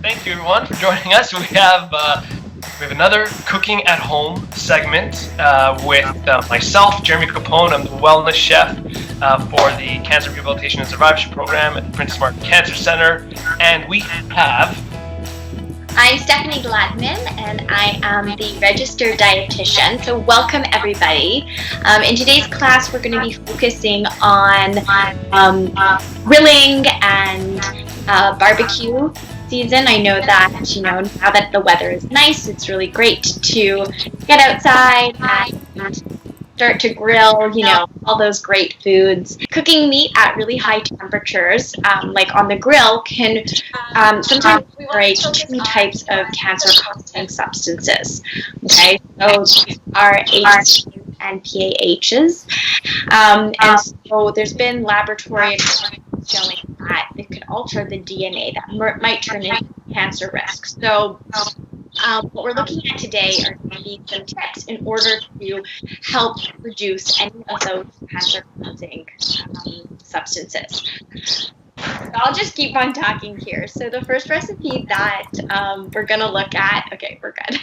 Thank you, everyone, for joining us. We have another cooking at home segment with myself, Jeremy Capone. I'm the wellness chef for the Cancer Rehabilitation and Survivorship Program at the Princess Margaret Cancer Center, and we have. I'm Stephanie Gladman, and I am the registered dietitian. So welcome, everybody. In today's class, we're going to be focusing on grilling and barbecue season. I know that, now that the weather is nice, it's really great to get outside and start to grill, all those great foods. Cooking meat at really high temperatures, like on the grill, can sometimes generate two types of cancer-causing substances. Okay, so these are HCl and PAHs, and so there's been laboratory experiments showing that it could alter the DNA that might turn into cancer risk. So what we're looking at today are going to be some tips in order to help reduce any of those cancer-causing substances. So I'll just keep on talking here. So the first recipe that we're going to look at, okay, we're good,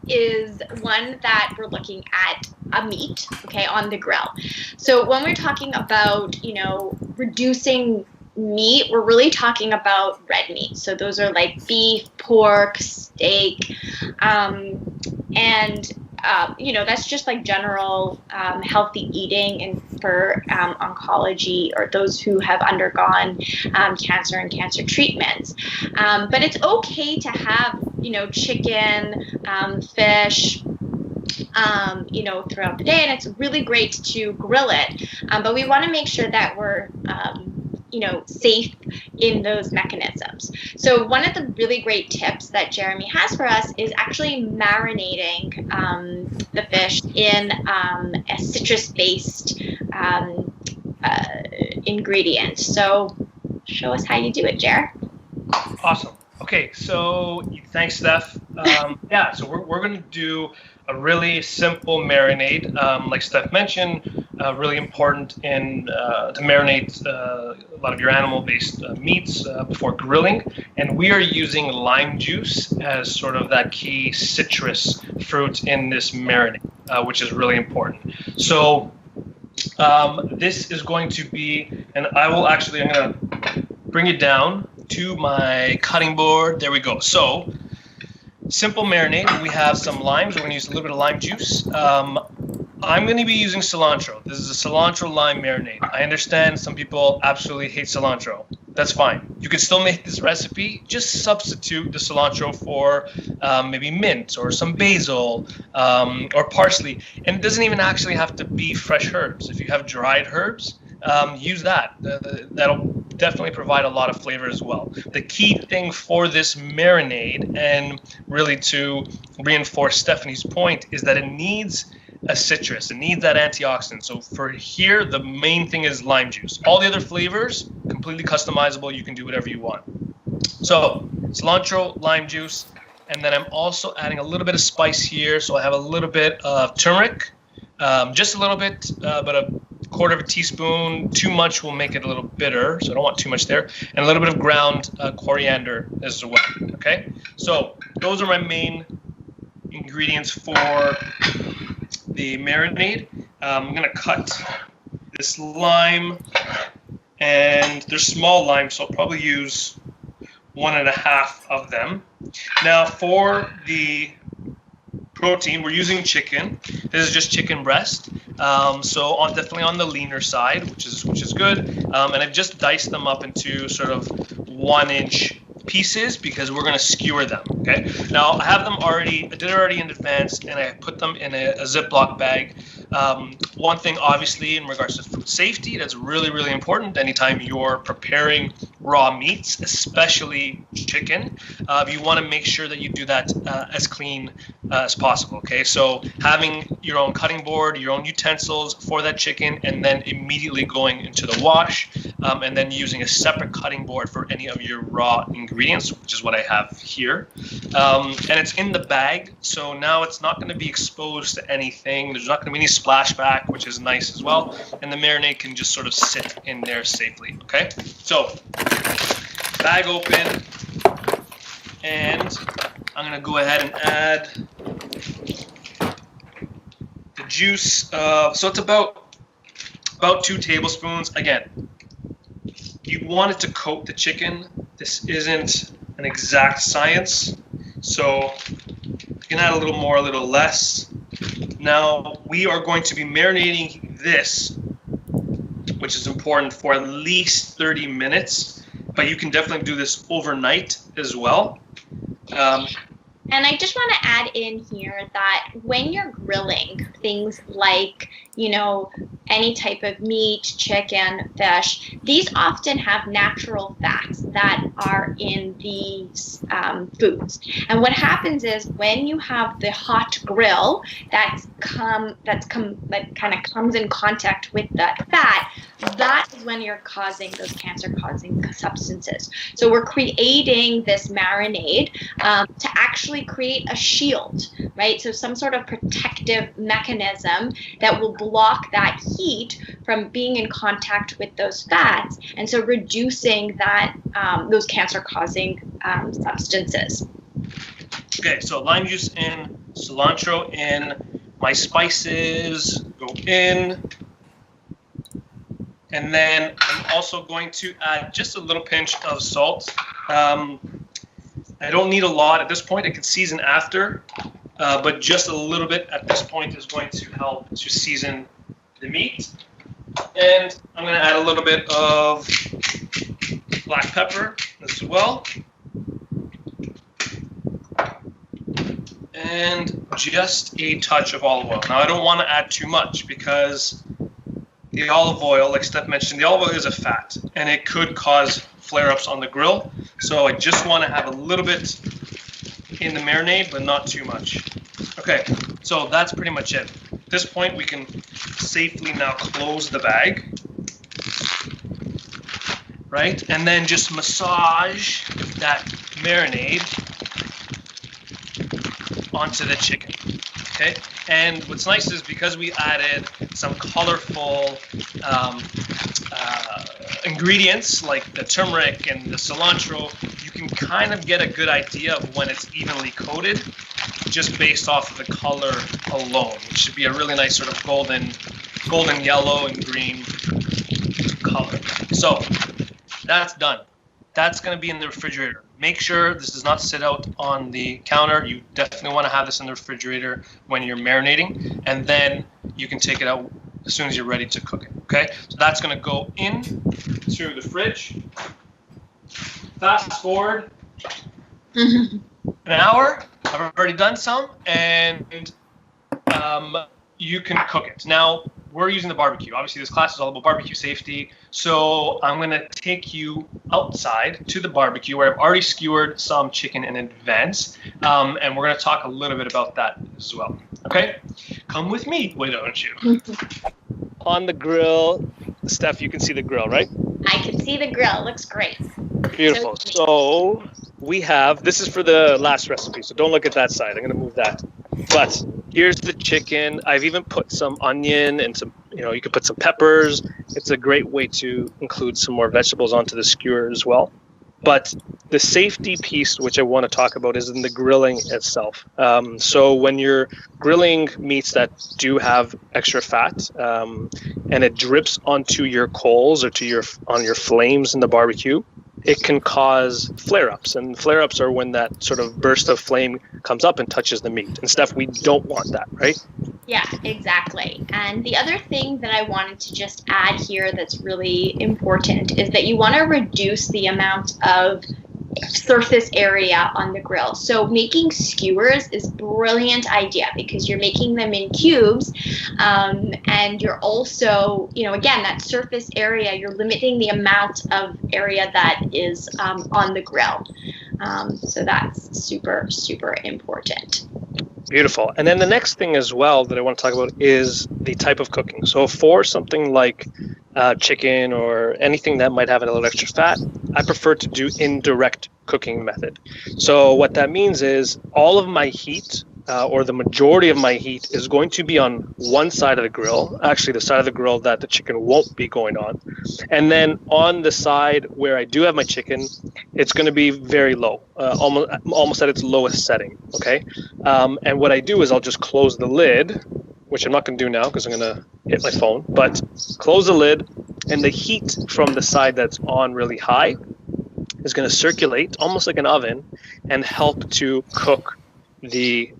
is one that we're looking at a meat, okay, on the grill. So when we're talking about, reducing meat, we're really talking about red meat. So those are like beef, pork, steak, and that's just like general healthy eating and for oncology or those who have undergone cancer and cancer treatments. But it's okay to have, chicken, fish, throughout the day, and it's really great to grill it. But we want to make sure that we're safe in those mechanisms. So one of the really great tips that Jeremy has for us is actually marinating the fish in a citrus-based ingredient. So show us how you do it, Jer. Awesome. Okay, so thanks, Steph. So we're going to do a really simple marinade. Like Steph mentioned, really important to marinate a lot of your animal-based meats before grilling. And we are using lime juice as sort of that key citrus fruit in this marinade, which is really important. So this is going to be, and I'm going to bring it down to my cutting board. There we go. So simple marinade. We have some limes. We're going to use a little bit of lime juice. I'm going to be using cilantro. This is a cilantro lime marinade. I understand some people absolutely hate cilantro. That's fine. You can still make this recipe. Just substitute the cilantro for maybe mint or some basil or parsley. And it doesn't even actually have to be fresh herbs. If you have dried herbs, use that. That'll definitely provide a lot of flavor as well. The key thing for this marinade, and really to reinforce Stephanie's point, is that it needs a citrus. It needs that antioxidant. So for here, the main thing is lime juice. All the other flavors, completely customizable. You can do whatever you want. So cilantro, lime juice, and then I'm also adding a little bit of spice here. So I have a little bit of turmeric, just a little bit, but a quarter of a teaspoon. Too much will make it a little bitter, so I don't want too much there. And a little bit of ground coriander as well. Okay, so those are my main ingredients for the marinade. I'm gonna cut this lime, and they're small limes, so I'll probably use 1.5 of them. Now for the protein, we're using chicken. This is just chicken breast, so definitely on the leaner side, which is good. And I've just diced them up into sort of 1-inch pieces because we're going to skewer them. Okay. Now I have them already. I did it already in advance, and I put them in a Ziploc bag. One thing, obviously, in regards to food safety, that's really, really important. Anytime you're preparing raw meats, especially chicken, you want to make sure that you do that as clean as possible. Okay, so having your own cutting board, your own utensils for that chicken, and then immediately going into the wash, and then using a separate cutting board for any of your raw ingredients, which is what I have here. And it's in the bag, so now it's not going to be exposed to anything. There's not going to be any splashback, which is nice as well. And the marinade can just sort of sit in there safely. Okay, so bag open, and I'm gonna go ahead and add the juice. So it's about 2 tablespoons. Again, you want it to coat the chicken. This isn't an exact science, so you can add a little more, a little less. Now we are going to be marinating this, which is important, for at least 30 minutes, but you can definitely do this overnight as well. And I just want to add in here that when you're grilling things like, any type of meat, chicken, fish, these often have natural fats that are in these foods. And what happens is when you have the hot grill that kind of comes in contact with that fat, that is when you're causing those cancer-causing substances. So we're creating this marinade to actually create a shield, right? So some sort of protective mechanism that will block that heat from being in contact with those fats, and so reducing that those cancer-causing substances. Okay, so lime juice in, cilantro in, my spices go in, and then I'm also going to add just a little pinch of salt. I don't need a lot at this point. I can season after, but just a little bit at this point is going to help to season the meat. And I'm going to add a little bit of black pepper as well. And just a touch of olive oil. Now I don't want to add too much because the olive oil, like Steph mentioned, the olive oil is a fat and it could cause flare-ups on the grill. So I just want to have a little bit in the marinade, but not too much. Okay, so that's pretty much it. At this point, we can safely now close the bag, right? And then just massage that marinade onto the chicken, okay? And what's nice is because we added some colorful ingredients like the turmeric and the cilantro, you can kind of get a good idea of when it's evenly coated just based off of the color alone. It should be a really nice sort of golden yellow and green color. So that's done. That's going to be in the refrigerator. Make sure this does not sit out on the counter. You definitely want to have this in the refrigerator when you're marinating, and then you can take it out as soon as you're ready to cook it, okay? So that's going to go in to the fridge. Fast forward an hour. I've already done some, and you can cook it. Now, we're using the barbecue. Obviously, this class is all about barbecue safety, so I'm going to take you outside to the barbecue where I've already skewered some chicken in advance, and we're going to talk a little bit about that as well, okay? Come with me, why don't you? On the grill, Steph, you can see the grill, right? I can see the grill. Looks great. Beautiful. So we have, this is for the last recipe, so don't look at that side. I'm going to move that. But here's the chicken. I've even put some onion and some, you could put some peppers. It's a great way to include some more vegetables onto the skewer as well. But the safety piece, which I want to talk about, is in the grilling itself. So when you're grilling meats that do have extra fat, and it drips onto your coals or on your flames in the barbecue, it can cause flare-ups. And flare-ups are when that sort of burst of flame comes up and touches the meat. And Steph, we don't want that, right? Yeah, exactly. And the other thing that I wanted to just add here that's really important is that you want to reduce the amount of surface area on the grill. So making skewers is a brilliant idea because you're making them in cubes, and you're also, again, that surface area, you're limiting the amount of area that is on the grill. So that's super, super important. Beautiful. And then the next thing as well that I want to talk about is the type of cooking. So for something like chicken or anything that might have a little extra fat, I prefer to do indirect cooking method. So what that means is all of my heat or the majority of my heat is going to be on one side of the grill, actually the side of the grill that the chicken won't be going on. And then on the side where I do have my chicken, it's going to be very low, almost at its lowest setting, okay? And what I do is I'll just close the lid, which I'm not going to do now because I'm going to hit my phone, but close the lid, and the heat from the side that's on really high is going to circulate almost like an oven and help to cook the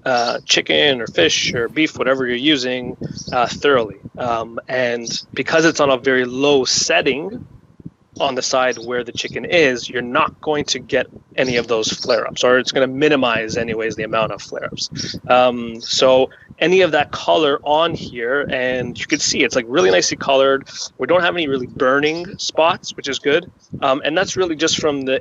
chicken or fish or beef, whatever you're using, thoroughly. And because it's on a very low setting on the side where the chicken is, you're not going to get any of those flare-ups, or it's going to minimize anyways the amount of flare-ups. So any of that color on here, and you can see it's like really nicely colored. We don't have any really burning spots, which is good. And that's really just from the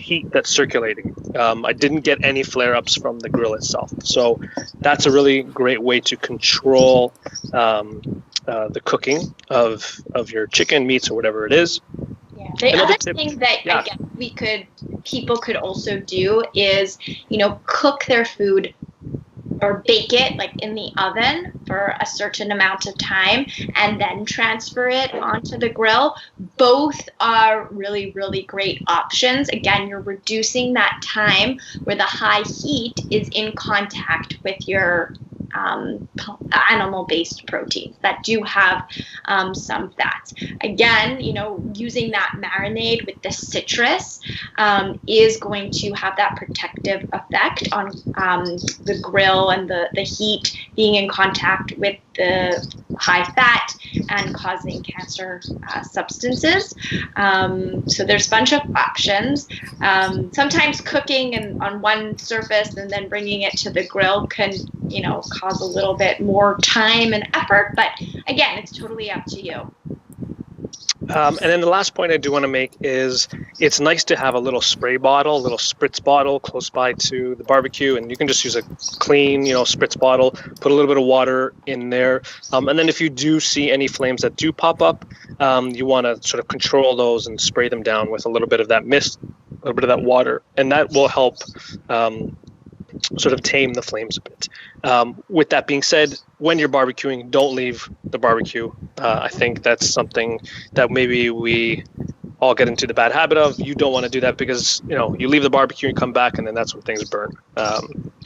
heat that's circulating. I didn't get any flare-ups from the grill itself. So that's a really great way to control the cooking of your chicken, meats, or whatever it is. Yeah. The other thing that I guess people could also do is, cook their food or bake it like in the oven for a certain amount of time and then transfer it onto the grill. Both are really, really great options. Again, you're reducing that time where the high heat is in contact with your animal-based proteins that do have some fats. Again, using that marinade with the citrus is going to have that protective effect on the grill and the heat being in contact with the high fat and causing cancer substances. So there's a bunch of options. Sometimes cooking on one surface and then bringing it to the grill can, cause a little bit more time and effort. But again, it's totally up to you. And then the last point I do want to make is it's nice to have a little spray bottle, a little spritz bottle close by to the barbecue, and you can just use a clean, spritz bottle, put a little bit of water in there. And then if you do see any flames that do pop up, you want to sort of control those and spray them down with a little bit of that mist, a little bit of that water, and that will help sort of tame the flames a bit. With that being said, when you're barbecuing, don't leave the barbecue. I think that's something that maybe we all get into the bad habit of. You don't want to do that because, you leave the barbecue and come back and then that's when things burn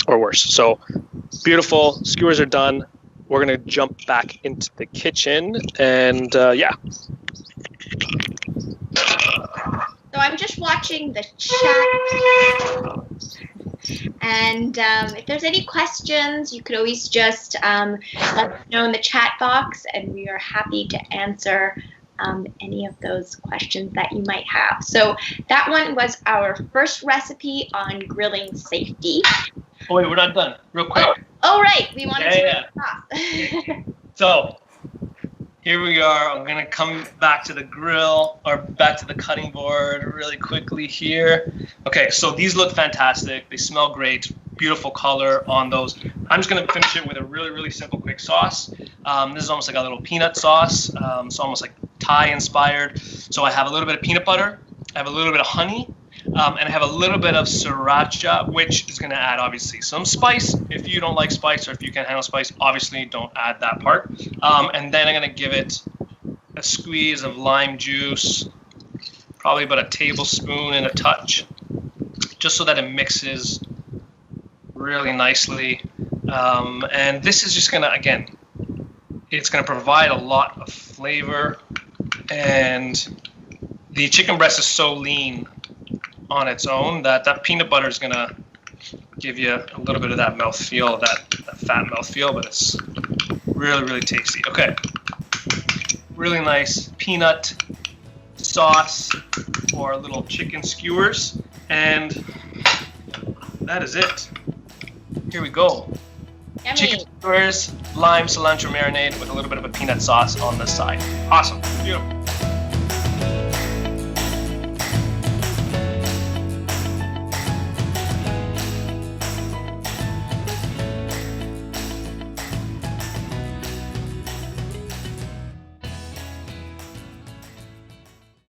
or worse. So beautiful. Skewers are done. We're going to jump back into the kitchen and So I'm just watching the chat. And if there's any questions, you could always just let us know in the chat box, and we are happy to answer any of those questions that you might have. So that one was our first recipe on grilling safety. Oh, wait, we're not done. Real quick. Oh right. We wanted to. So here we are. I'm going to come back to the grill or back to the cutting board really quickly here. Okay, so these look fantastic. They smell great. Beautiful color on those. I'm just going to finish it with a really, really simple, quick sauce. This is almost like a little peanut sauce. It's almost like Thai inspired. So I have a little bit of peanut butter. I have a little bit of honey. And I have a little bit of sriracha, which is going to add, obviously, some spice. If you don't like spice or if you can't handle spice, obviously don't add that part. And then I'm going to give it a squeeze of lime juice, probably about a tablespoon and a touch, just so that it mixes really nicely. And this is just going to, again, it's going to provide a lot of flavor. And the chicken breast is so lean on its own that peanut butter is going to give you a little bit of that mouthfeel, that fat mouthfeel, but it's really, really tasty. Okay, really nice peanut sauce for little chicken skewers, and that is it. Here we go. Yummy. Chicken skewers, lime, cilantro marinade with a little bit of a peanut sauce on the side. Awesome. Beautiful.